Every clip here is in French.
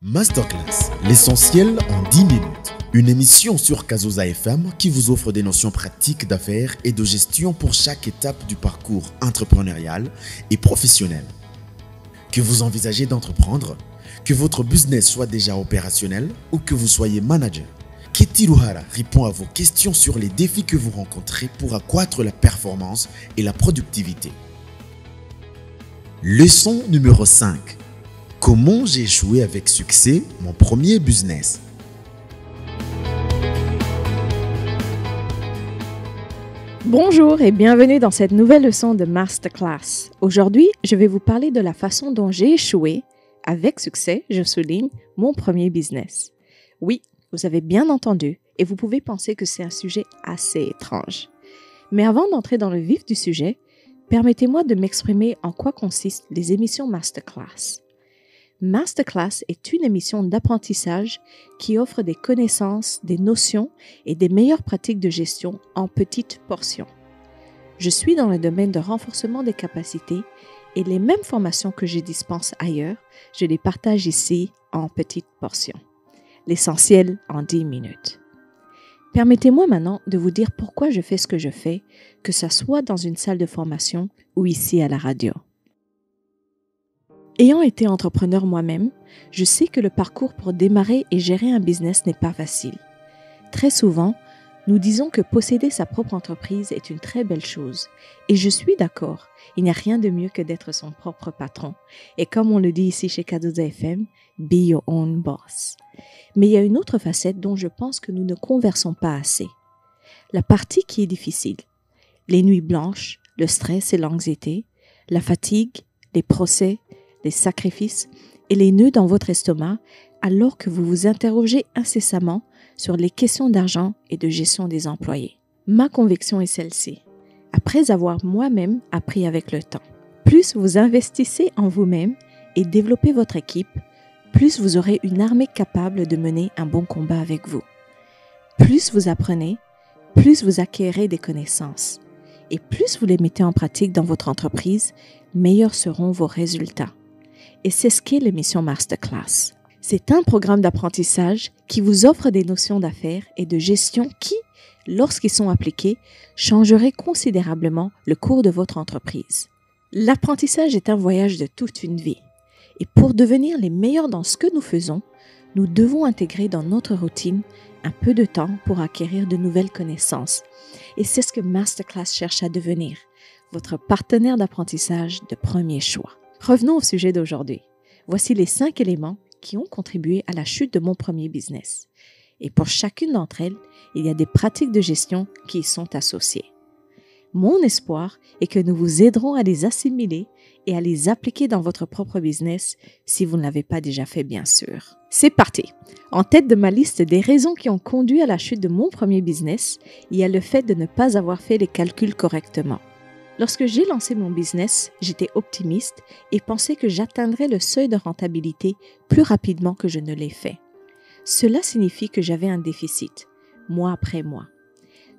Masterclass, l'essentiel en 10 minutes. Une émission sur Kazoza FM qui vous offre des notions pratiques d'affaires et de gestion pour chaque étape du parcours entrepreneurial et professionnel. Que vous envisagez d'entreprendre, que votre business soit déjà opérationnel ou que vous soyez manager, Ketty Luhara répond à vos questions sur les défis que vous rencontrez pour accroître la performance et la productivité. Leçon numéro 5. Comment j'ai échoué avec succès mon premier business? Bonjour et bienvenue dans cette nouvelle leçon de Masterclass. Aujourd'hui, je vais vous parler de la façon dont j'ai échoué, avec succès, je souligne, mon premier business. Oui, vous avez bien entendu et vous pouvez penser que c'est un sujet assez étrange. Mais avant d'entrer dans le vif du sujet, permettez-moi de m'exprimer en quoi consistent les émissions Masterclass. Masterclass est une émission d'apprentissage qui offre des connaissances, des notions et des meilleures pratiques de gestion en petites portions. Je suis dans le domaine de renforcement des capacités et les mêmes formations que je dispense ailleurs, je les partage ici en petites portions. L'essentiel en 10 minutes. Permettez-moi maintenant de vous dire pourquoi je fais ce que je fais, que ce soit dans une salle de formation ou ici à la radio. Ayant été entrepreneur moi-même, je sais que le parcours pour démarrer et gérer un business n'est pas facile. Très souvent, nous disons que posséder sa propre entreprise est une très belle chose. Et je suis d'accord, il n'y a rien de mieux que d'être son propre patron. Et comme on le dit ici chez Kazoza FM, be your own boss. Mais il y a une autre facette dont je pense que nous ne conversons pas assez. La partie qui est difficile. Les nuits blanches, le stress et l'anxiété, la fatigue, les procès, les sacrifices et les nœuds dans votre estomac alors que vous vous interrogez incessamment sur les questions d'argent et de gestion des employés. Ma conviction est celle-ci. Après avoir moi-même appris avec le temps, plus vous investissez en vous-même et développez votre équipe, plus vous aurez une armée capable de mener un bon combat avec vous. Plus vous apprenez, plus vous acquérez des connaissances. Et plus vous les mettez en pratique dans votre entreprise, meilleurs seront vos résultats. Et c'est ce qu'est l'émission Masterclass. C'est un programme d'apprentissage qui vous offre des notions d'affaires et de gestion qui, lorsqu'ils sont appliqués, changeraient considérablement le cours de votre entreprise. L'apprentissage est un voyage de toute une vie. Et pour devenir les meilleurs dans ce que nous faisons, nous devons intégrer dans notre routine un peu de temps pour acquérir de nouvelles connaissances. Et c'est ce que Masterclass cherche à devenir, votre partenaire d'apprentissage de premier choix. Revenons au sujet d'aujourd'hui. Voici les 5 éléments qui ont contribué à la chute de mon premier business. Et pour chacune d'entre elles, il y a des pratiques de gestion qui y sont associées. Mon espoir est que nous vous aiderons à les assimiler et à les appliquer dans votre propre business si vous ne l'avez pas déjà fait, bien sûr. C'est parti! En tête de ma liste des raisons qui ont conduit à la chute de mon premier business, il y a le fait de ne pas avoir fait les calculs correctement. Lorsque j'ai lancé mon business, j'étais optimiste et pensais que j'atteindrais le seuil de rentabilité plus rapidement que je ne l'ai fait. Cela signifie que j'avais un déficit, mois après mois.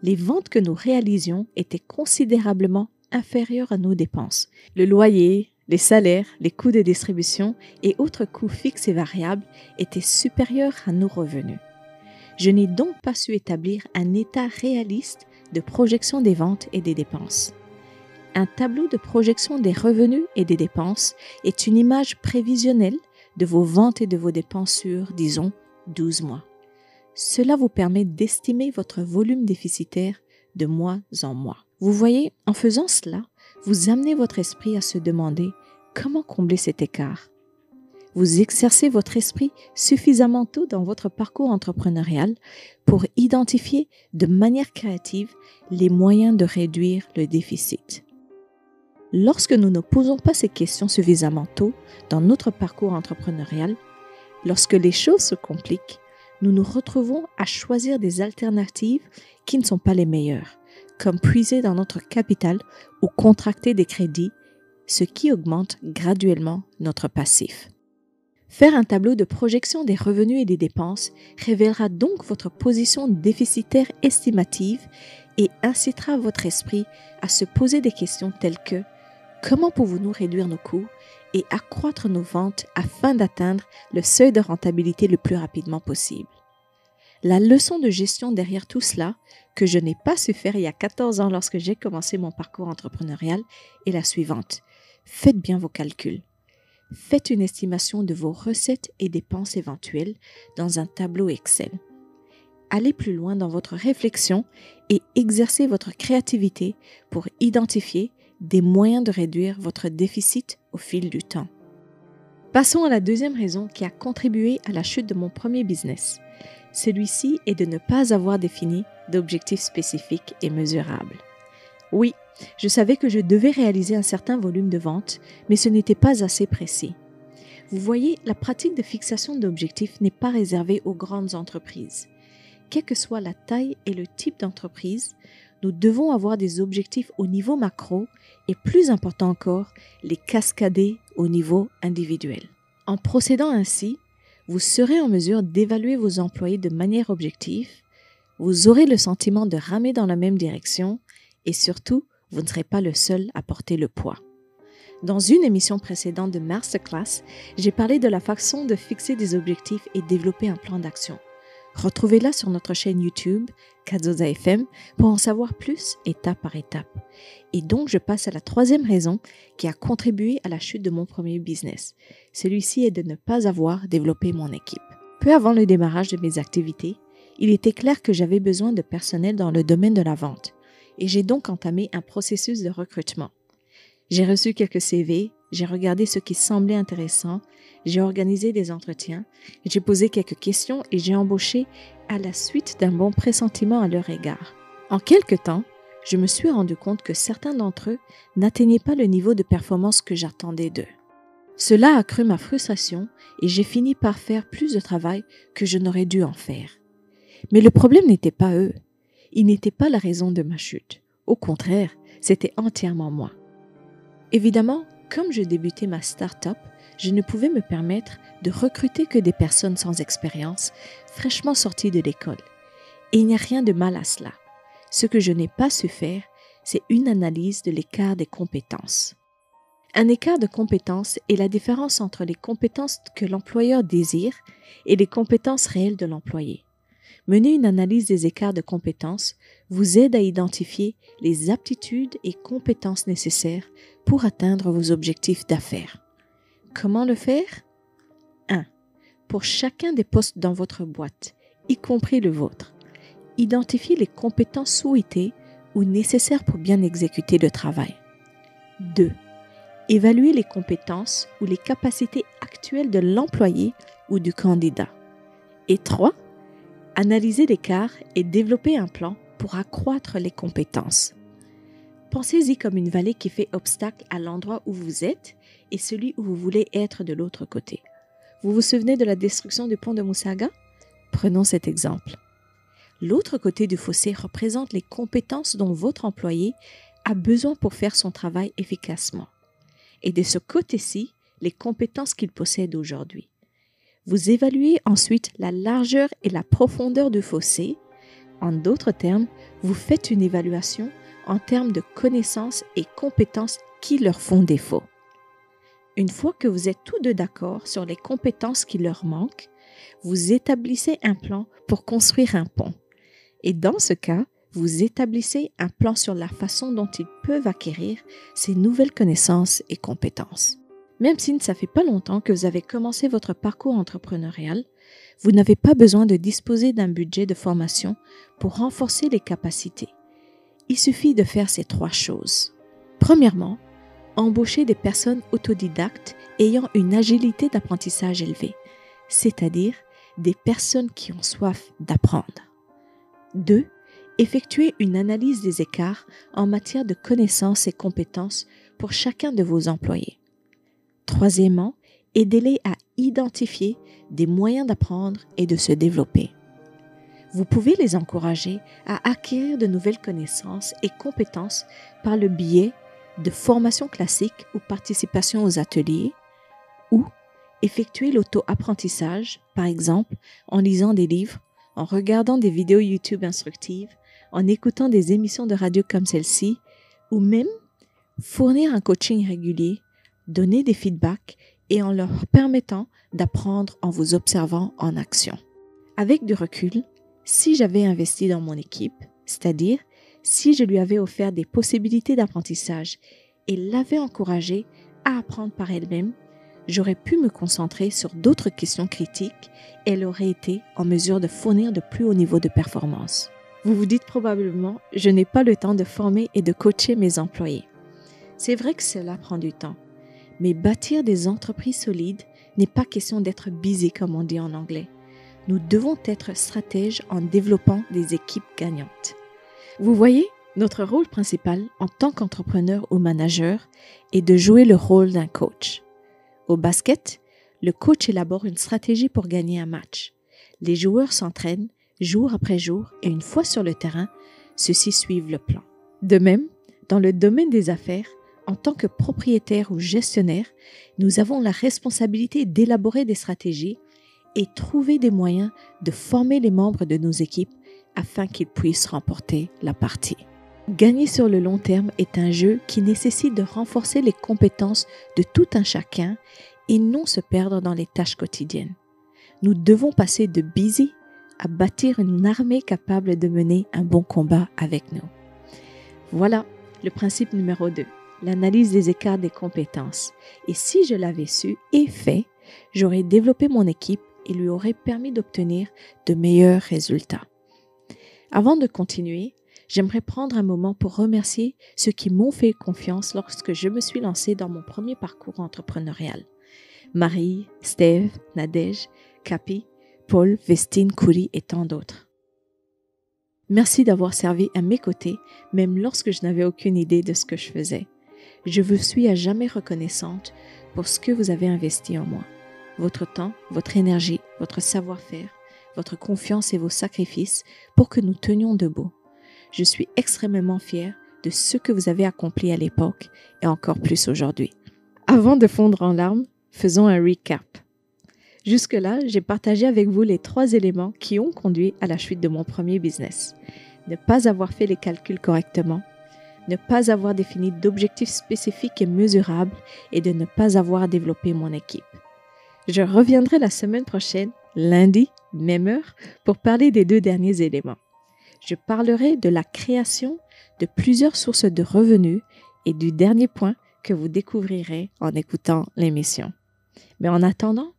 Les ventes que nous réalisions étaient considérablement inférieures à nos dépenses. Le loyer, les salaires, les coûts de distribution et autres coûts fixes et variables étaient supérieurs à nos revenus. Je n'ai donc pas su établir un état réaliste de projection des ventes et des dépenses. Un tableau de projection des revenus et des dépenses est une image prévisionnelle de vos ventes et de vos dépenses sur, disons, 12 mois. Cela vous permet d'estimer votre volume déficitaire de mois en mois. Vous voyez, en faisant cela, vous amenez votre esprit à se demander comment combler cet écart. Vous exercez votre esprit suffisamment tôt dans votre parcours entrepreneurial pour identifier de manière créative les moyens de réduire le déficit. Lorsque nous ne posons pas ces questions suffisamment tôt dans notre parcours entrepreneurial, lorsque les choses se compliquent, nous nous retrouvons à choisir des alternatives qui ne sont pas les meilleures, comme puiser dans notre capital ou contracter des crédits, ce qui augmente graduellement notre passif. Faire un tableau de projection des revenus et des dépenses révélera donc votre position déficitaire estimative et incitera votre esprit à se poser des questions telles que comment pouvons-nous réduire nos coûts et accroître nos ventes afin d'atteindre le seuil de rentabilité le plus rapidement possible. La leçon de gestion derrière tout cela, que je n'ai pas su faire il y a 14 ans lorsque j'ai commencé mon parcours entrepreneurial, est la suivante. Faites bien vos calculs. Faites une estimation de vos recettes et dépenses éventuelles dans un tableau Excel. Allez plus loin dans votre réflexion et exercez votre créativité pour identifier des moyens de réduire votre déficit au fil du temps. Passons à la deuxième raison qui a contribué à la chute de mon premier business. Celui-ci est de ne pas avoir défini d'objectifs spécifiques et mesurables. Oui, je savais que je devais réaliser un certain volume de vente, mais ce n'était pas assez précis. Vous voyez, la pratique de fixation d'objectifs n'est pas réservée aux grandes entreprises. Quelle que soit la taille et le type d'entreprise, nous devons avoir des objectifs au niveau macro et, plus important encore, les cascader au niveau individuel. En procédant ainsi, vous serez en mesure d'évaluer vos employés de manière objective, vous aurez le sentiment de ramer dans la même direction et surtout, vous ne serez pas le seul à porter le poids. Dans une émission précédente de Masterclass, j'ai parlé de la façon de fixer des objectifs et développer un plan d'action. Retrouvez-la sur notre chaîne YouTube, Kazoza FM, pour en savoir plus étape par étape. Et donc, je passe à la troisième raison qui a contribué à la chute de mon premier business. Celui-ci est de ne pas avoir développé mon équipe. Peu avant le démarrage de mes activités, il était clair que j'avais besoin de personnel dans le domaine de la vente. Et j'ai donc entamé un processus de recrutement. J'ai reçu quelques CV, j'ai regardé ce qui semblait intéressant, j'ai organisé des entretiens, j'ai posé quelques questions et j'ai embauché à la suite d'un bon pressentiment à leur égard. En quelque temps, je me suis rendu compte que certains d'entre eux n'atteignaient pas le niveau de performance que j'attendais d'eux. Cela a accru ma frustration et j'ai fini par faire plus de travail que je n'aurais dû en faire. Mais le problème n'était pas eux. Ils n'étaient pas la raison de ma chute. Au contraire, c'était entièrement moi. Évidemment, comme je débutais ma start-up, je ne pouvais me permettre de recruter que des personnes sans expérience, fraîchement sorties de l'école. Et il n'y a rien de mal à cela. Ce que je n'ai pas su faire, c'est une analyse de l'écart des compétences. Un écart de compétences est la différence entre les compétences que l'employeur désire et les compétences réelles de l'employé. Mener une analyse des écarts de compétences vous aide à identifier les aptitudes et compétences nécessaires pour atteindre vos objectifs d'affaires. Comment le faire? 1. Pour chacun des postes dans votre boîte, y compris le vôtre, identifiez les compétences souhaitées ou nécessaires pour bien exécuter le travail. 2. Évaluez les compétences ou les capacités actuelles de l'employé ou du candidat. Et 3. Analysez l'écart et développez un plan pour accroître les compétences. Pensez-y comme une vallée qui fait obstacle à l'endroit où vous êtes et celui où vous voulez être de l'autre côté. Vous vous souvenez de la destruction du pont de Musaga? Prenons cet exemple. L'autre côté du fossé représente les compétences dont votre employé a besoin pour faire son travail efficacement. Et de ce côté-ci, les compétences qu'il possède aujourd'hui. Vous évaluez ensuite la largeur et la profondeur du fossé. En d'autres termes, vous faites une évaluation en termes de connaissances et compétences qui leur font défaut. Une fois que vous êtes tous deux d'accord sur les compétences qui leur manquent, vous établissez un plan pour construire un pont. Et dans ce cas, vous établissez un plan sur la façon dont ils peuvent acquérir ces nouvelles connaissances et compétences. Même si ça ne fait pas longtemps que vous avez commencé votre parcours entrepreneurial, vous n'avez pas besoin de disposer d'un budget de formation pour renforcer les capacités. Il suffit de faire ces 3 choses. Premièrement, embaucher des personnes autodidactes ayant une agilité d'apprentissage élevée, c'est-à-dire des personnes qui ont soif d'apprendre. 2. Effectuer une analyse des écarts en matière de connaissances et compétences pour chacun de vos employés. Troisièmement, aidez-les à identifier des moyens d'apprendre et de se développer. Vous pouvez les encourager à acquérir de nouvelles connaissances et compétences par le biais de formations classiques ou participation aux ateliers, ou effectuer l'auto-apprentissage, par exemple en lisant des livres, en regardant des vidéos YouTube instructives, en écoutant des émissions de radio comme celle-ci, ou même fournir un coaching régulier donner des feedbacks et en leur permettant d'apprendre en vous observant en action. Avec du recul, si j'avais investi dans mon équipe, c'est-à-dire si je lui avais offert des possibilités d'apprentissage et l'avais encouragée à apprendre par elle-même, j'aurais pu me concentrer sur d'autres questions critiques et elle aurait été en mesure de fournir de plus hauts niveaux de performance. Vous vous dites probablement, je n'ai pas le temps de former et de coacher mes employés. C'est vrai que cela prend du temps, mais bâtir des entreprises solides n'est pas question d'être busy comme on dit en anglais. Nous devons être stratèges en développant des équipes gagnantes. Vous voyez, notre rôle principal en tant qu'entrepreneur ou manager est de jouer le rôle d'un coach. Au basket, le coach élabore une stratégie pour gagner un match. Les joueurs s'entraînent jour après jour et une fois sur le terrain, ceux-ci suivent le plan. De même, dans le domaine des affaires, en tant que propriétaire ou gestionnaire, nous avons la responsabilité d'élaborer des stratégies et trouver des moyens de former les membres de nos équipes afin qu'ils puissent remporter la partie. Gagner sur le long terme est un jeu qui nécessite de renforcer les compétences de tout un chacun et non se perdre dans les tâches quotidiennes. Nous devons passer de busy à bâtir une armée capable de mener un bon combat avec nous. Voilà le principe numéro 2, l'analyse des écarts des compétences. Et si je l'avais su et fait, j'aurais développé mon équipe et lui aurais permis d'obtenir de meilleurs résultats. Avant de continuer, j'aimerais prendre un moment pour remercier ceux qui m'ont fait confiance lorsque je me suis lancée dans mon premier parcours entrepreneurial. Marie, Steve, Nadège, Capi, Paul, Vestine, Kouri et tant d'autres. Merci d'avoir servi à mes côtés, même lorsque je n'avais aucune idée de ce que je faisais. Je vous suis à jamais reconnaissante pour ce que vous avez investi en moi. Votre temps, votre énergie, votre savoir-faire, votre confiance et vos sacrifices pour que nous tenions debout. Je suis extrêmement fière de ce que vous avez accompli à l'époque et encore plus aujourd'hui. Avant de fondre en larmes, faisons un recap. Jusque-là, j'ai partagé avec vous les 3 éléments qui ont conduit à la chute de mon premier business. Ne pas avoir fait les calculs correctement, ne pas avoir défini d'objectifs spécifiques et mesurables et de ne pas avoir développé mon équipe. Je reviendrai la semaine prochaine, lundi, même heure, pour parler des 2 derniers éléments. Je parlerai de la création de plusieurs sources de revenus et du dernier point que vous découvrirez en écoutant l'émission. Mais en attendant,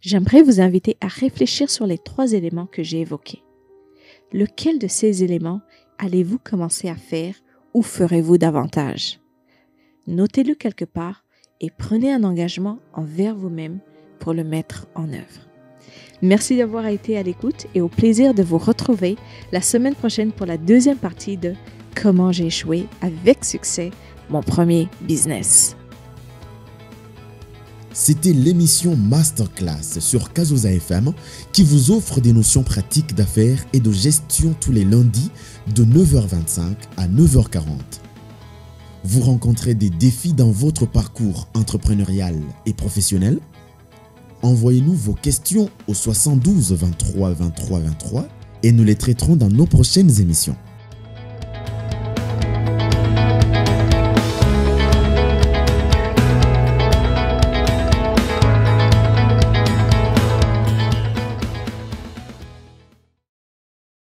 j'aimerais vous inviter à réfléchir sur les 3 éléments que j'ai évoqués. Lequel de ces éléments allez-vous commencer à faire ou ferez-vous davantage? Notez-le quelque part et prenez un engagement envers vous-même pour le mettre en œuvre. Merci d'avoir été à l'écoute et au plaisir de vous retrouver la semaine prochaine pour la 2e partie de Comment j'ai échoué avec succès mon premier business. C'était l'émission Masterclass sur Cazoza FM qui vous offre des notions pratiques d'affaires et de gestion tous les lundis de 9h25 à 9h40. Vous rencontrez des défis dans votre parcours entrepreneurial et professionnel? Envoyez-nous vos questions au 72 23 23 23 et nous les traiterons dans nos prochaines émissions.